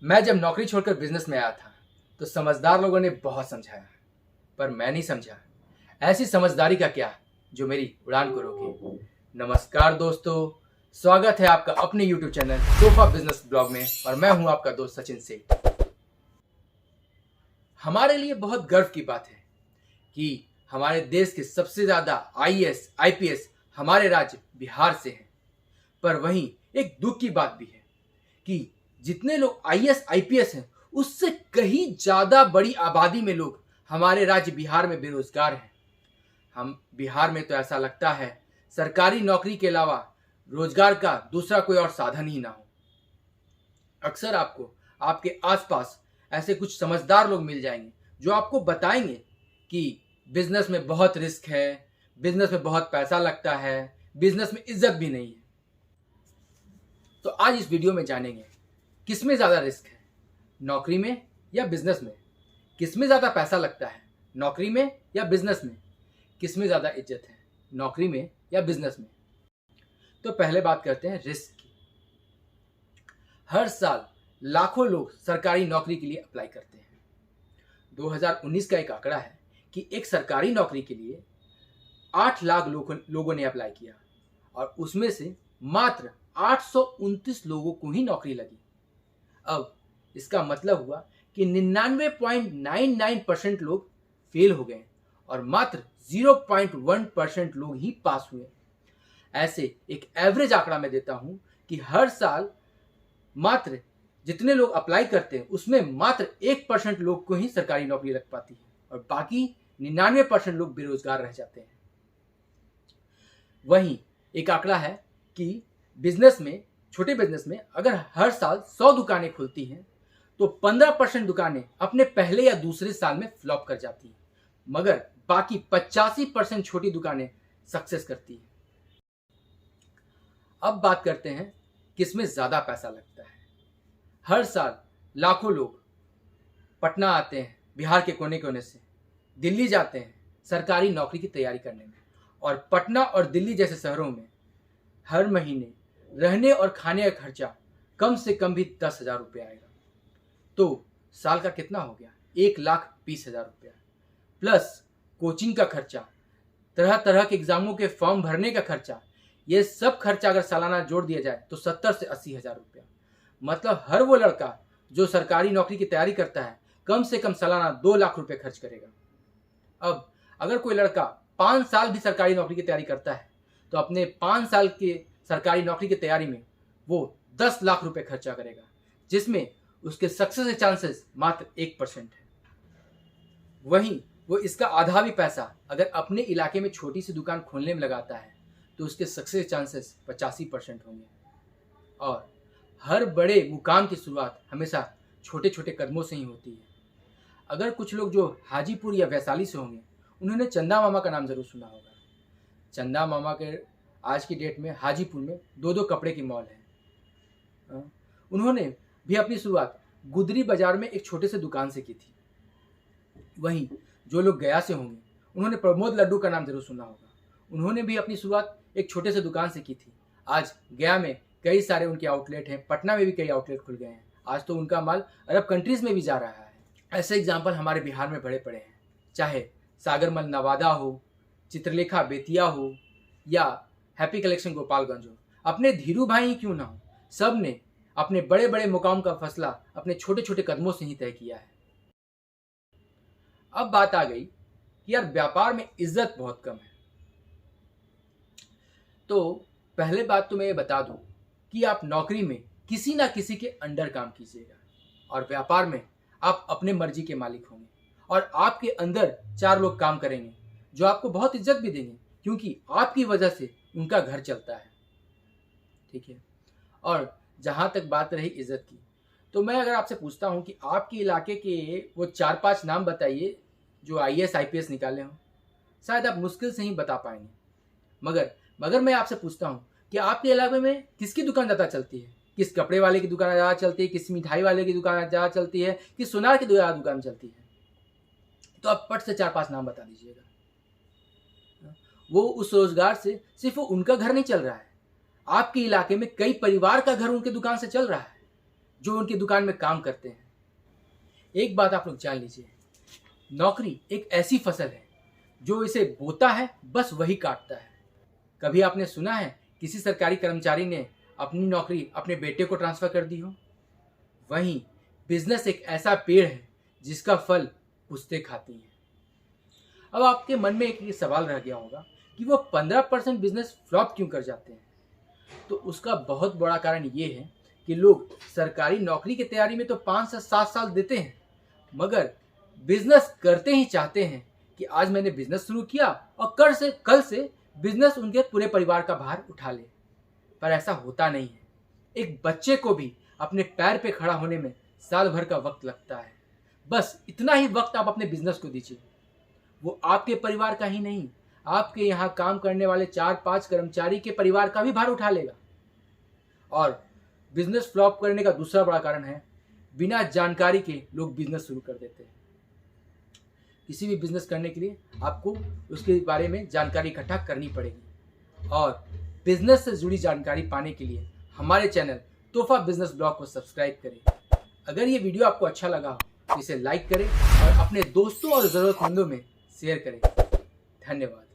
मैं जब नौकरी छोड़कर बिजनेस में आया था तो समझदार लोगों ने बहुत समझाया, पर मैं नहीं समझा। ऐसी समझदारी का क्या जो मेरी उड़ान को रोके। नमस्कार दोस्तों, स्वागत है आपका अपने YouTube channel sofa business blog में और मैं हूं आपका दोस्त सचिन सेठ। हमारे लिए बहुत गर्व की बात है कि हमारे देश के सबसे ज्यादा IAS IPS हमारे राज्य बिहार से हैं। पर वहीं एक दुख की बात भी है कि जितने लोग IAS IPS हैं उससे कहीं ज्यादा बड़ी आबादी में लोग हमारे राज्य बिहार में बेरोजगार हैं। हम बिहार में तो ऐसा लगता है सरकारी नौकरी के अलावा रोजगार का दूसरा कोई और साधन ही ना हो। अक्सर आपको आपके आसपास ऐसे कुछ समझदार लोग मिल जाएंगे जो आपको बताएंगे कि बिजनेस में बहुत रिस्क है, बिजनेस में बहुत पैसा लगता है, बिजनेस में इज्जत भी नहीं है। तो आज इस वीडियो में जानेंगे किस में ज़्यादा रिस्क है, नौकरी में या बिजनेस में। किस में ज़्यादा पैसा लगता है, नौकरी में या बिजनेस में। किस में ज़्यादा इज्जत है, नौकरी में या बिजनेस में। तो पहले बात करते हैं रिस्क की। हर साल लाखों लोग सरकारी नौकरी के लिए अप्लाई करते हैं। 2019 का एक आंकड़ा है कि एक सरकारी नौकरी के लिए 8 लाख लोगों ने अप्लाई किया और उसमें से मात्र 829 लोगों को ही नौकरी लगी। अब इसका मतलब हुआ कि 99.99% लोग फेल हो गए और मात्र 0.1% लोग ही पास हुए। ऐसे एक एवरेज आंकड़ा मैं देता हूं कि हर साल मात्र जितने लोग अप्लाई करते हैं उसमें मात्र 1% लोग को ही सरकारी नौकरी लग पाती है और बाकी 99% लोग बेरोजगार रह जाते हैं। वहीं एक आंकड़ा है कि बिजनेस में, छोटे बिजनेस में अगर हर साल 100 दुकानें खुलती हैं तो 15% दुकानें अपने पहले या दूसरे साल में फ्लॉप कर जाती हैं, मगर बाकी 85% छोटी दुकानें सक्सेस करती हैं। अब बात करते हैं किसमें ज्यादा पैसा लगता है। हर साल लाखों लोग पटना आते हैं, बिहार के कोने कोने से दिल्ली जाते हैं सरकारी नौकरी की तैयारी करने में, और पटना और दिल्ली जैसे शहरों में हर महीने रहने और खाने का खर्चा कम से कम भी 10,000 रुपये आएगा। तो साल का कितना हो गया? 1,20,000 रुपया प्लस कोचिंग का खर्चा, तरह तरह के एग्जामों के फॉर्म भरने का खर्चा। ये सब खर्चा अगर सालाना जोड़ दिया जाए तो 70 से 80,000 रुपया। मतलब हर वो लड़का जो सरकारी नौकरी की तैयारी करता है कम से कम सालाना 2 लाख रुपए खर्च करेगा। अब अगर कोई लड़का 5 साल भी सरकारी नौकरी की तैयारी करता है तो अपने 5 साल के सरकारी नौकरी की तैयारी में वो 10 लाख रुपए खर्चा करेगा, जिसमें उसके सक्सेस के चांसेस मात्र 1% है। वहीं वो इसका आधा भी पैसा अगर अपने इलाके में छोटी सी दुकान खोलने में लगाता है तो उसके सक्सेस चांसेस 85% होंगे। और हर बड़े मुकाम की शुरुआत हमेशा छोटे छोटे कदमों से ही होती है। अगर कुछ लोग जो हाजीपुर या वैशाली से होंगे उन्होंने चंदा मामा का नाम जरूर सुना होगा। चंदा मामा के आज की डेट में हाजीपुर में 2 कपड़े की मॉल है। उन्होंने भी अपनी शुरुआत गुदरी बाजार में एक छोटे से दुकान से की थी। वहीं जो लोग गया से होंगे उन्होंने प्रमोद लड्डू का नाम जरूर सुना होगा। उन्होंने भी अपनी शुरुआत एक छोटे से दुकान से की थी। आज गया में कई सारे उनके आउटलेट हैं, पटना में भी कई आउटलेट खुल गए हैं। आज तो उनका माल अरब कंट्रीज में भी जा रहा है। ऐसे एग्जाम्पल हमारे बिहार में बड़े पड़े हैं, चाहे सागरमल नवादा हो, चित्रलेखा बेतिया हो या हैप्पी कलेक्शन गोपालगंज हो। अपने धीरू भाई ही क्यों ना हो, सब ने अपने बड़े बड़े मुकाम का फैसला अपने छोटे छोटे कदमों से ही तय किया है। अब बात आ गई कि यार व्यापार में इज्जत बहुत कम है। तो पहले बात तो मैं ये बता दूं कि आप नौकरी में किसी ना किसी के अंडर काम कीजिएगा और व्यापार में आप अपने मर्जी के मालिक होंगे और आपके अंदर 4 लोग काम करेंगे जो आपको बहुत इज्जत भी देंगे, क्योंकि आपकी वजह से उनका घर चलता है। ठीक है। और जहां तक बात रही इज्जत की, तो मैं अगर आपसे पूछता हूं कि आपके इलाके के वो 4-5 नाम बताइए जो IAS IPS निकाले हों, शायद आप मुश्किल से ही बता पाएंगे। मगर मैं आपसे पूछता हूं कि आपके इलाके में किसकी दुकान ज़्यादा चलती है? किस कपड़े वाले की दुकान ज़्यादा चलती है, किस मिठाई वाले की दुकान ज़्यादा चलती है, किस सुनार की दुकान चलती है? तो आप पट से 4-5 नाम बता दीजिएगा। वो उस रोजगार से सिर्फ उनका घर नहीं चल रहा है, आपके इलाके में कई परिवार का घर उनके दुकान से चल रहा है। जो उनकी दुकान में काम करते हैं। एक बात आप लोग जान लीजिए, नौकरी एक ऐसी फसल है जो इसे बोता है बस वही काटता है। कभी आपने सुना है किसी सरकारी कर्मचारी ने अपनी नौकरी अपने बेटे को ट्रांसफर कर दी हो? वहीं बिजनेस एक ऐसा पेड़ है जिसका फल पुश्ते खाती है। अब आपके मन में एक ये सवाल रह गया होगा कि वो 15% बिजनेस फ्लॉप क्यों कर जाते हैं? तो उसका बहुत बड़ा कारण ये है कि लोग सरकारी नौकरी की तैयारी में तो 5 से 7 साल देते हैं, मगर बिजनेस करते ही चाहते हैं कि आज मैंने बिजनेस शुरू किया और कल से बिजनेस उनके पूरे परिवार का भार उठा ले। पर ऐसा होता नहीं है। एक बच्चे को भी अपने पैर पे खड़ा होने में साल भर का वक्त लगता है। बस इतना ही वक्त आप अपने बिजनेस को दीजिए। वो आपके परिवार का ही नहीं, आपके यहाँ काम करने वाले 4-5 कर्मचारी के परिवार का भी भार उठा लेगा। और बिजनेस फ्लॉप करने का दूसरा बड़ा कारण है, बिना जानकारी के लोग बिजनेस शुरू कर देते हैं। किसी भी बिजनेस करने के लिए आपको उसके बारे में जानकारी इकट्ठा करनी पड़ेगी। और बिजनेस से जुड़ी जानकारी पाने के लिए हमारे चैनल तोहफा बिजनेस ब्लॉग को सब्सक्राइब करें। अगर ये वीडियो आपको अच्छा लगा तो इसे लाइक करें और अपने दोस्तों और ज़रूरतमंदों में शेयर करें। धन्यवाद।